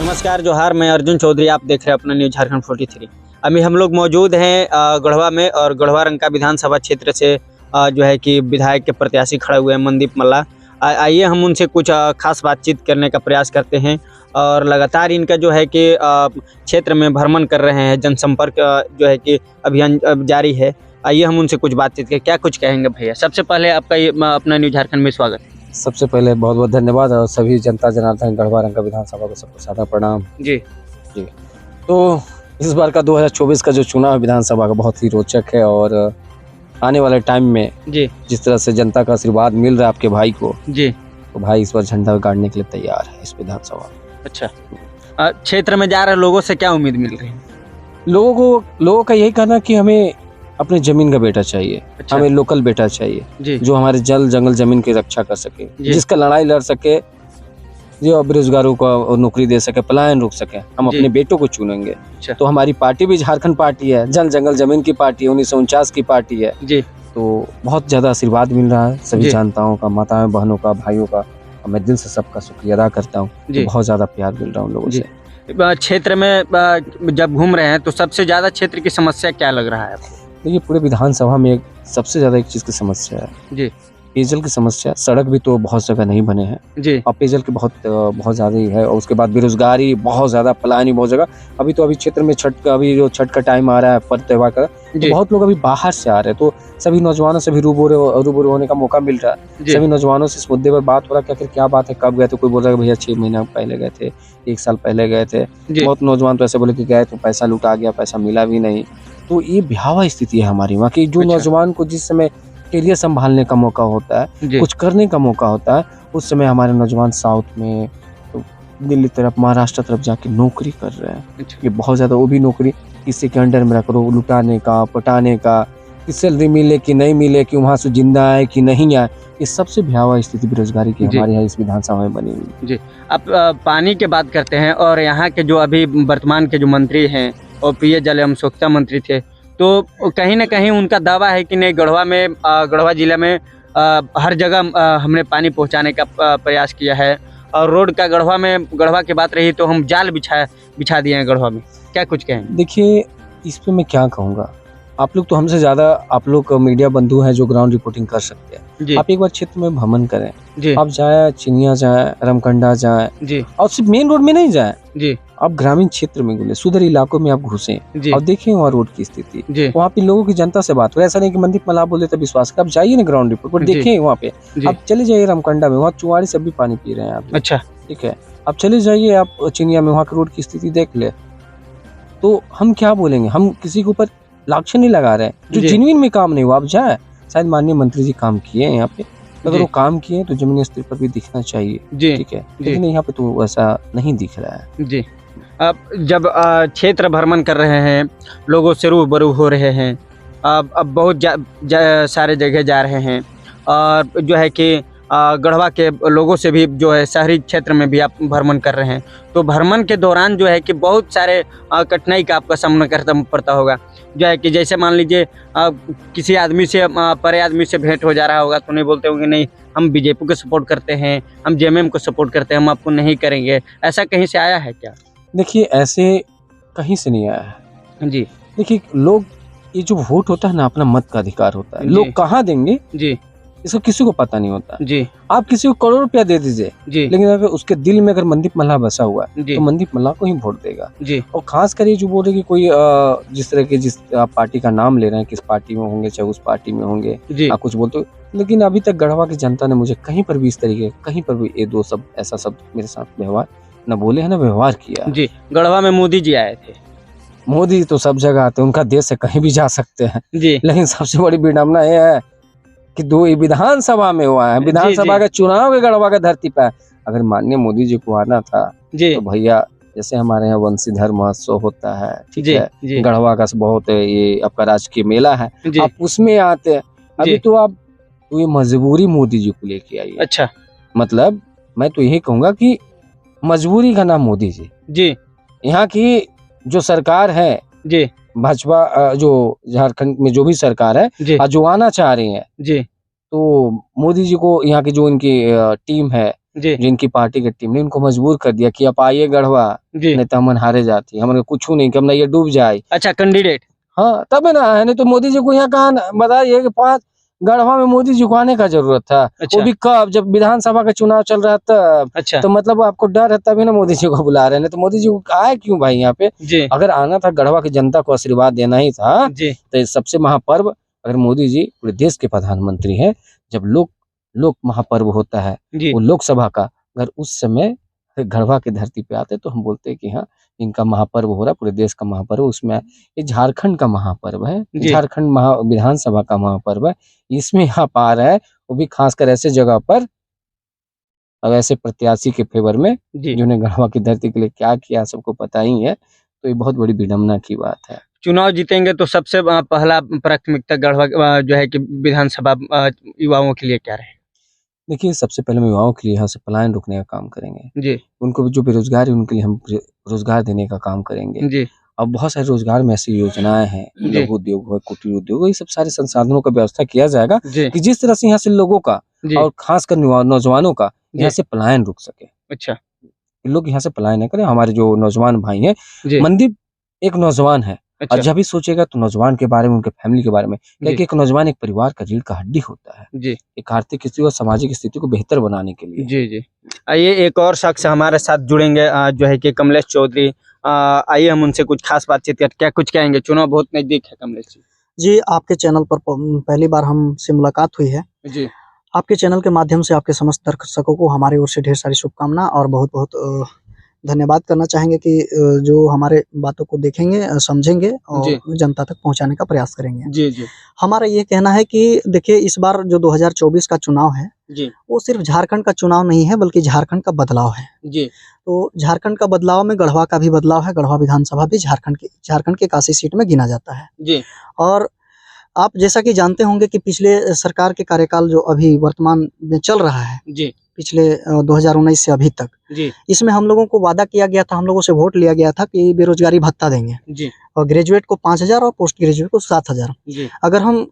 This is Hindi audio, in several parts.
नमस्कार जोहार, मैं अर्जुन चौधरी। आप देख रहे हैं अपना न्यूज़ झारखंड 43। अभी हम लोग मौजूद हैं गढ़वा में, और गढ़वा रंका विधानसभा क्षेत्र से जो है कि विधायक के प्रत्याशी खड़े हुए हैं मनदीप मल्ला। आइए हम उनसे कुछ खास बातचीत करने का प्रयास करते हैं। और लगातार इनका जो है कि क्षेत्र में भ्रमण कर रहे हैं, जनसंपर्क जो है कि अभियान जारी है। आइए हम उनसे कुछ बातचीत करें। क्या कुछ कहेंगे भैया? सबसे पहले आपका ये अपना न्यूज़ झारखंड में स्वागत है। सबसे पहले बहुत बहुत धन्यवाद और सभी जनता जनार्दन गढ़वा रंका विधानसभा को सबको सादर प्रणाम जी। तो इस बार का 2024 का जो चुनाव है विधानसभा का बहुत ही रोचक है, और आने वाले टाइम में जी जिस तरह से जनता का आशीर्वाद मिल रहा है आपके भाई को, जी, तो भाई इस बार झंडा गाड़ने के लिए तैयार है इस विधानसभा में। अच्छा, क्षेत्र में जा रहे लोगों से क्या उम्मीद मिल रही है? लोगों का यही कहना कि हमें अपने जमीन का बेटा चाहिए। अच्छा। हमें लोकल बेटा चाहिए जी जो हमारे जल जंगल जमीन की रक्षा कर सके, जी। जिसका लड़ाई लड़ सके, जो बेरोजगारों को नौकरी दे सके, पलायन रोक सके। हम जी। अपने बेटों को चुनेंगे। अच्छा। तो हमारी पार्टी भी झारखंड पार्टी है, जल जंगल जमीन की पार्टी है, 1949 की पार्टी है। जी तो बहुत ज्यादा आशीर्वाद मिल रहा है सभी जी। जनताओं का, माताओं बहनों का, भाइयों का। और मैं दिल से सबका शुक्रिया अदा करता हूँ। जी। तो बहुत ज्यादा प्यार मिल रहा है उन लोगों जी। से। क्षेत्र में जब घूम रहे हैं तो सबसे ज्यादा क्षेत्र की समस्या क्या लग रहा है आपको? देखिए पूरे विधानसभा में सबसे ज्यादा एक चीज की समस्या है, जी पेयजल की समस्या। सड़क भी तो बहुत जगह नहीं बने हैं, जी और पेयजल की बहुत ज़्यादा ही है। और उसके बाद बेरोजगारी बहुत ज़्यादा, पलायन बहुत जगह। अभी क्षेत्र में छठ का टाइम आ रहा है, पर्व त्योहार का, तो जी बहुत लोग अभी बाहर से आ रहे हैं। तो सभी नौजवानों से भी रूबरू होने का मौका मिल रहा है। जी सभी नौजवानों से इस मुद्दे पर बात हो रहा है कि आखिर क्या बात है, कब गए थे। कोई बोल रहा है भैया 6 महीना पहले गए थे, 1 साल पहले गए थे। जी बहुत नौजवान तो ऐसे बोले कि गए तो पैसा लुटा गया, पैसा मिला भी नहीं। तो ये भयावह स्थिति है हमारी वहाँ की। जो अच्छा। नौजवान को जिस समय करियर संभालने का मौका होता है, जी कुछ करने का मौका होता है, उस समय हमारे नौजवान साउथ में, तो दिल्ली तरफ, महाराष्ट्र तरफ जाके नौकरी कर रहे हैं। अच्छा। ये बहुत ज़्यादा, वो भी नौकरी किसी के अंडर में रख लो, लुटाने का, पटाने का, कि सैलरी मिले कि नहीं मिले, कि वहाँ से जिंदा आए कि नहीं आए। ये सबसे भयावह स्थिति बेरोजगारी की जी। हमारे यहाँ इस विधानसभा में बनी हुई है। जी। आप पानी की बात करते हैं, और यहाँ के जो अभी वर्तमान के जो मंत्री हैं और पेयजल एवं स्वच्छता मंत्री थे, तो कहीं ना कहीं उनका दावा है कि नहीं, गढ़वा जिला में हर जगह हमने पानी पहुँचाने का प्रयास किया है। और रोड का गढ़वा की बात रही तो हम जाल बिछा दिए हैं गढ़वा में। क्या कुछ कहेंगे? देखिए इस पे मैं क्या कहूँगा, आप लोग तो हमसे ज़्यादा, आप लोग मीडिया बंधु हैं जो ग्राउंड रिपोर्टिंग कर सकते हैं। जी आप एक बार क्षेत्र में भ्रमण करें, जी आप जाए चिनिया जाए, रमकंडा जाए, जी और सिर्फ मेन रोड में नहीं जाए, जी आप ग्रामीण क्षेत्र में घुसे, सुदूर इलाकों में आप घुसे जी और देखें वहाँ रोड की स्थिति। जी वहाँ पे लोगों की, जनता से बात हो। ऐसा नहीं कि मनदीप मल्ला बोले तो विश्वास कर, आप जाइए ना ग्राउंड रिपोर्ट पर, जी। देखें वहाँ पे। जी। आप चले जाइए रमकंडा में, वहाँ चुवाड़ी से भी पानी पी रहे हैं आप। अच्छा। ठीक है, आप चले जाइए आप चिनिया में, वहाँ की रोड की स्थिति देख ले। तो हम क्या बोलेंगे, हम किसी के ऊपर लाछन नहीं लगा रहे हैं। जो जी। जिनविन में काम नहीं हुआ, आप जाए। शायद माननीय मंत्री जी काम किए हैं यहाँ पे, अगर जी। वो काम किए तो जमीनी स्तर पर भी दिखना चाहिए। जी ठीक है, जी। लेकिन यहाँ पे तो वैसा नहीं दिख रहा है। जी। अब जब क्षेत्र भ्रमण कर रहे हैं, लोगों से रूबरू हो रहे हैं, अब बहुत सारे जगह जा रहे हैं, और जो है कि गढ़वा के लोगों से भी जो है शहरी क्षेत्र में भी आप भ्रमण कर रहे हैं, तो भ्रमण के दौरान जो है कि बहुत सारे कठिनाई का आपका सामना करना पड़ता होगा। जो है कि जैसे मान लीजिए किसी आदमी से, बड़े आदमी से भेंट हो जा रहा होगा, तो नहीं बोलते होंगे नहीं हम बीजेपी को सपोर्ट करते हैं, हम जेएमएम को सपोर्ट करते हैं, हम आपको नहीं करेंगे। ऐसा कहीं से आया है क्या? देखिए ऐसे कहीं से नहीं आया है। जी देखिए लोग, ये जो वोट होता है ना, अपना मत का अधिकार होता है। जी। लोग कहाँ देंगे जी इसको किसी को पता नहीं होता। जी आप किसी को करोड़ रुपया दे दीजिए, जी लेकिन अगर उसके दिल में अगर मनदीप मल्ला बसा हुआ है, जी तो मनदीप मल्ला को ही वोट देगा। जी और खास कर ये जो बोल रहे कि कोई जिस तरह के, जिस आप पार्टी का नाम ले रहे हैं, किस पार्टी में होंगे, चाहे उस पार्टी में होंगे, जी आप कुछ बोलते हो, लेकिन अभी तक गढ़वा की जनता ने मुझे कहीं पर भी इस तरीके, कहीं पर भी ये दो शब्द, ऐसा शब्द मेरे साथ व्यवहार न बोले हैं, न व्यवहार किया है। जी। गढ़वा में मोदी जी आए थे। मोदी तो सब जगह आते हैं, उनका देश है, कहीं भी जा सकते हैं। जी लेकिन सबसे बड़ी विडम्बना ये है कि दो ही विधानसभा में हुआ है, विधानसभा जी। का चुनाव के गढ़वा का धरती पर। अगर माननीय मोदी जी को आना था जी तो भैया, जैसे हमारे यहाँ वंशीधर महोत्सव होता है, ठीक जी है, जी गढ़वा का बहुत ये आपका राजकीय मेला है, जी। आप उसमें आते हैं। अभी जी। तो आप, तो ये मजबूरी मोदी जी को लेके आई है। अच्छा। मतलब मैं तो यही कहूंगा कि मजबूरी का नाम मोदी जी। जी यहाँ की जो सरकार है, जी भाजपा, जो झारखंड में जो भी सरकार है, जी जो आना चाह रही है, जी तो मोदी जी को, यहाँ की जो इनकी टीम है, जी जिनकी पार्टी की टीम ने उनको मजबूर कर दिया कि आप आइए गढ़वा, जी। नहीं तो हम हारे जाती, हमारे कुछ नहीं कि हम ये डूब जाए। अच्छा, कैंडिडेट। हाँ तब है ना, नहीं तो मोदी जी को यहाँ कहा बताइए कि 5 गढ़वा में मोदी जी को आने का जरूरत था। वो अच्छा भी कब, जब विधानसभा का चुनाव चल रहा था तब। अच्छा तो मतलब आपको डर है तभी ना मोदी जी को बुला रहे हैं, नहीं तो मोदी जी को आए क्यों भाई यहाँ पे। जी अगर आना था गढ़वा की जनता को आशीर्वाद देना ही था, जी तो ये सबसे महापर्व, अगर मोदी जी पूरे देश के प्रधानमंत्री हैं, जब लोक महापर्व होता है जी वो लोकसभा का, अगर उस समय गढ़वा की धरती पे आते तो हम बोलते कि हाँ इनका महापर्व हो रहा है, पूरे देश का महापर्व, उसमें ये झारखंड का महापर्व है, जी झारखंड विधानसभा का महापर्व है, इसमें आप आ रहा है, वो भी खासकर ऐसे जगह पर, अब ऐसे प्रत्याशी के फेवर में जी। जिन्होंने गढ़वा की धरती के लिए क्या किया सबको पता ही है, तो ये बहुत बड़ी विडम्बना की बात है। चुनाव जीतेंगे तो सबसे पहला प्राथमिकता गढ़वा जो है कि विधानसभा युवाओं के लिए क्या रहे? देखिए सबसे पहले हम युवाओं के लिए यहाँ से पलायन रोकने का काम करेंगे, जी उनको जो बेरोजगार है उनके लिए हम रोजगार देने का काम करेंगे। जी अब बहुत सारे रोजगार में ऐसी योजनाएं हैं, जी लघु उद्योग हो, कुटीर उद्योग हो, ये सब सारे संसाधनों का व्यवस्था किया जाएगा जी कि जिस तरह से यहाँ से लोगों का जी और खासकर नौजवानों का यहाँ जी। से पलायन रुक सके, अच्छा लोग यहाँ से पलायन न करें। हमारे जो नौजवान भाई हैं, जी मनदीप एक नौजवान है, और अच्छा जब भी सोचेगा तो नौजवान के बारे में, उनके फैमिली के बारे में, क्या जी कि एक नौजवान एक परिवार का रीढ़ का हड्डी होता है, जी एक आर्थिक स्थिति और सामाजिक स्थिति को बेहतर बनाने के लिए। जी जी। आइए एक और शख्स हमारे साथ जुड़ेंगे जो है कि कमलेश चौधरी। आइए हम उनसे कुछ खास बातचीत करते, क्या कुछ कहेंगे? चुनाव बहुत नजदीक है कमलेश जी। जी, आपके चैनल पर पहली बार हमसे मुलाकात हुई है। जी आपके चैनल के माध्यम से आपके समस्त दर्शकों को हमारी ओर से ढेर सारी शुभकामना और बहुत-बहुत धन्यवाद करना चाहेंगे कि जो हमारे बातों को देखेंगे, समझेंगे जी और जनता तक पहुंचाने का प्रयास करेंगे। जी जी हमारा ये कहना है कि देखिए इस बार जो 2024 का चुनाव है, जी वो सिर्फ झारखंड का चुनाव नहीं है बल्कि झारखंड का बदलाव है। जी तो झारखंड का बदलाव में गढ़वा का भी बदलाव है। गढ़वा विधानसभा भी झारखंड के 81 सीट में गिना जाता है। जी और आप जैसा कि जानते होंगे कि पिछले सरकार के कार्यकाल जो अभी वर्तमान में चल रहा है, जी पिछले 2019 से अभी तक, जी इसमें हम लोगों को वादा किया गया था, हम लोगों से वोट लिया गया था कि बेरोजगारी भत्ता देंगे जी और ग्रेजुएट को 5,000 और पोस्ट ग्रेजुएट को 7,000। जी अगर हम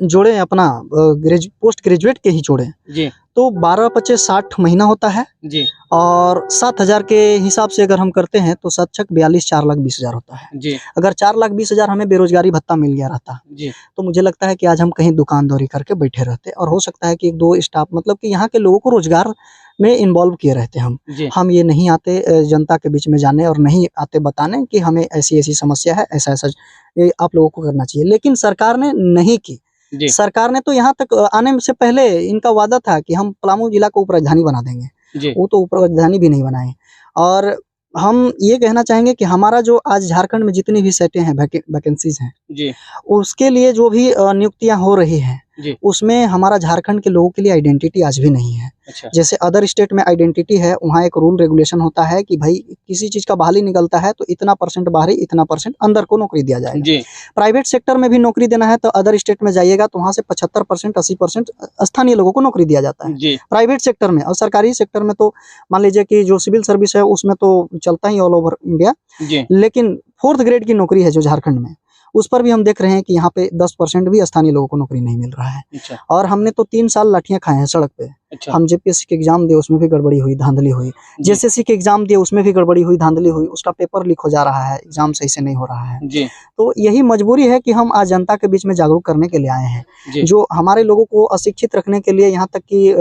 जोड़ें अपना पोस्ट ग्रेजुएट के ही जोड़ें जी तो 12-25-60 महीना होता है जी और 7,000 के हिसाब से अगर हम करते हैं तो 7 छक 42 4,20,000 होता है। जी अगर 4,20,000 हमें बेरोजगारी भत्ता मिल गया रहता जी तो मुझे लगता है कि आज हम कहीं दुकानदारी करके बैठे रहते और हो सकता है कि 1-2 स्टाफ मतलब कि यहाँ के लोगों को रोजगार में इन्वॉल्व किए रहते हम। जी हम ये नहीं आते जनता के बीच में जाने और नहीं आते बताने कि हमें ऐसी-ऐसी समस्या है, ऐसा-ऐसा ये आप लोगों को करना चाहिए। लेकिन सरकार ने नहीं की। जी सरकार ने तो यहाँ तक आने से पहले इनका वादा था कि हम पलामू जिला को उप राजधानी बना देंगे। जी वो तो उप राजधानी भी नहीं बनाए। और हम ये कहना चाहेंगे कि हमारा जो आज झारखंड में जितनी भी सीटें हैं, वैकेंसीज हैं, जी उसके लिए जो भी नियुक्तियां हो रही हैं, जी उसमें हमारा झारखंड के लोगों के लिए आइडेंटिटी आज भी नहीं है। अच्छा जैसे अदर स्टेट में आइडेंटिटी है, वहाँ एक रूल रेगुलेशन होता है कि भाई किसी चीज़ का बहाली निकलता है तो इतना परसेंट बाहरी, इतना परसेंट अंदर को नौकरी दिया जाएगा। जी प्राइवेट सेक्टर में भी नौकरी देना है तो अदर स्टेट में जाइएगा तो वहाँ से 75% 80% स्थानीय लोगों को नौकरी दिया जाता है जी प्राइवेट सेक्टर में। और सरकारी सेक्टर में तो मान लीजिए कि जो सिविल सर्विस है उसमें तो चलता ही ऑल ओवर इंडिया, जी लेकिन 4th ग्रेड की नौकरी है जो झारखंड में, उस पर भी हम देख रहे हैं कि यहाँ पे 10% भी स्थानीय लोगों को नौकरी नहीं मिल रहा है। अच्छा और हमने तो 3 साल लाठियां खाए हैं सड़क पे। अच्छा हम जेपीएससी के एग्जाम दिए, उसमें भी गड़बड़ी हुई, धांधली हुई। जी जेएसएससी के एग्जाम दिए, उसमें भी गड़बड़ी हुई, धांधली हुई, उसका पेपर लीक हो जा रहा है, एग्जाम सही से नहीं हो रहा है। जी तो यही मजबूरी है कि हम आज जनता के बीच में जागरूक करने के लिए आए हैं, जी जो हमारे लोगों को अशिक्षित रखने के लिए, यहाँ तक कि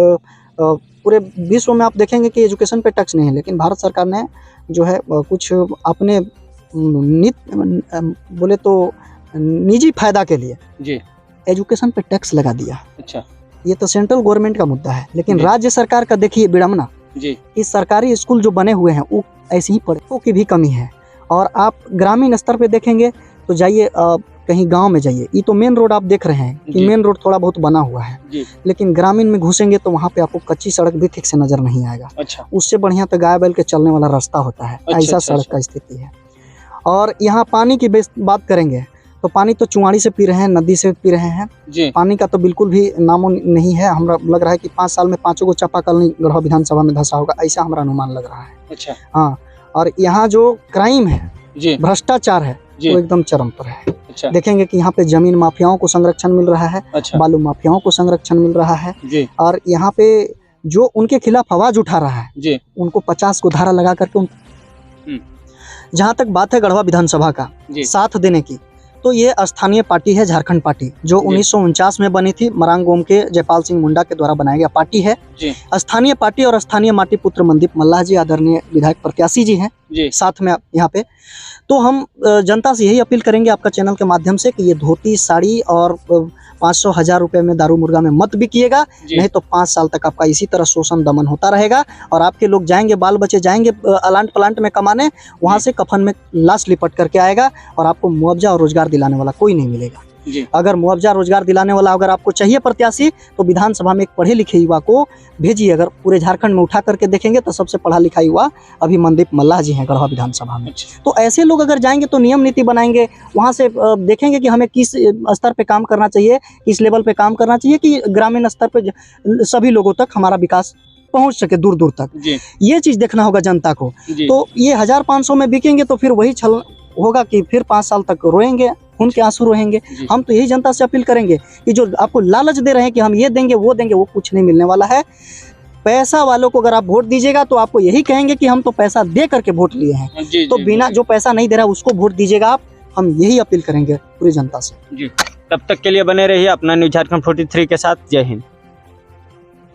पूरे विश्व में आप देखेंगे कि एजुकेशन पे टैक्स नहीं है, लेकिन भारत सरकार ने जो है कुछ अपने बोले तो निजी फायदा के लिए जी एजुकेशन पे टैक्स लगा दिया। अच्छा ये तो सेंट्रल गवर्नमेंट का मुद्दा है, लेकिन जी। राज्य सरकार का देखिए विडम्बना जी कि सरकारी स्कूल जो बने हुए हैं वो ऐसे ही पढ़ाई की भी कमी है। और आप ग्रामीण स्तर पे देखेंगे तो जाइए कहीं गांव में जाइए, ये तो मेन रोड आप देख रहे हैं कि जी। मेन रोड थोड़ा बहुत बना हुआ है, जी लेकिन ग्रामीण में घुसेंगे तो वहाँ पे आपको कच्ची सड़क भी ठीक से नजर नहीं आएगा। अच्छा उससे बढ़िया तो गाय बैल के चलने वाला रास्ता होता है, अच्छा, ऐसा अच्छा, सड़क का स्थिति है। और यहाँ पानी की बात करेंगे तो पानी तो चुंगाड़ी से पी रहे हैं, नदी से पी रहे हैं। जी पानी का तो बिल्कुल भी नामो नहीं है। हमरा लग रहा है कि 5 साल में 5 को चापाकल नहीं गढ़वा विधानसभा में धंसा होगा, ऐसा हमारा अनुमान लग रहा है। अच्छा हाँ, और यहाँ जो क्राइम है, जी भ्रष्टाचार है, जी वो एकदम चरम पर है। अच्छा देखेंगे कि यहाँ पे जमीन माफियाओं को संरक्षण मिल रहा है, अच्छा बालू माफियाओं को संरक्षण मिल रहा है, जी और यहाँ पे जो उनके खिलाफ आवाज उठा रहा है जी उनको 50 को धारा लगा करके जहाँ तक बात है गढ़वा विधानसभा का जी साथ देने की, तो ये स्थानीय पार्टी है, झारखंड पार्टी, जो 1949 में बनी थी, मरांगोम के जयपाल सिंह मुंडा के द्वारा बनाया गया पार्टी है जी स्थानीय पार्टी। और स्थानीय माटी पुत्र मनदीप मल्लाह जी आदरणीय विधायक प्रत्याशी जी हैं जी साथ में यहाँ पे। तो हम जनता से यही अपील करेंगे आपका चैनल के माध्यम से कि ये धोती साड़ी और 500-1000 रुपए में दारू मुर्गा में मत बिकिएगा, जी। नहीं तो 5 साल तक आपका इसी तरह शोषण दमन होता रहेगा और आपके लोग जाएंगे, बाल बच्चे जाएंगे अलांट पलांट में कमाने, वहाँ से कफन में लाश लिपट करके आएगा और आपको मुआवजा और रोजगार दिलाने वाला कोई नहीं मिलेगा। जी अगर मुआवजा रोजगार दिलाने वाला अगर आपको चाहिए प्रत्याशी, तो विधानसभा में एक पढ़े लिखे युवा को भेजिए। अगर पूरे झारखंड में उठा करके देखेंगे तो सबसे पढ़ा लिखा युवा अभी मनदीप मल्लाह जी हैं गढ़वा विधानसभा में। अच्छा तो ऐसे लोग अगर जाएंगे तो नियम नीति बनाएंगे, वहाँ से देखेंगे कि हमें किस स्तर पे काम करना चाहिए, किस लेवल पे काम करना चाहिए कि ग्रामीण स्तर पे सभी लोगों तक हमारा विकास पहुँच सके, दूर दूर तक। जी ये चीज़ देखना होगा जनता को। जी तो ये 1500 में बिकेंगे तो फिर वही छल होगा कि फिर 5 साल तक रोएंगे, खून के आंसू रोएंगे। जी। हम तो यही जनता से अपील करेंगे कि जो आपको लालच दे रहे हैं कि हम ये देंगे वो कुछ नहीं मिलने वाला है। पैसा वालों को अगर आप वोट दीजिएगा तो आपको यही कहेंगे कि हम तो पैसा दे करके वोट लिए हैं, जी तो बिना जो पैसा नहीं दे रहा उसको वोट दीजिएगा आप। हम यही अपील करेंगे पूरी जनता से। जी। तब तक के लिए बने रहिए अपना न्यूज़ झारखंड 43 के साथ। जय हिंद।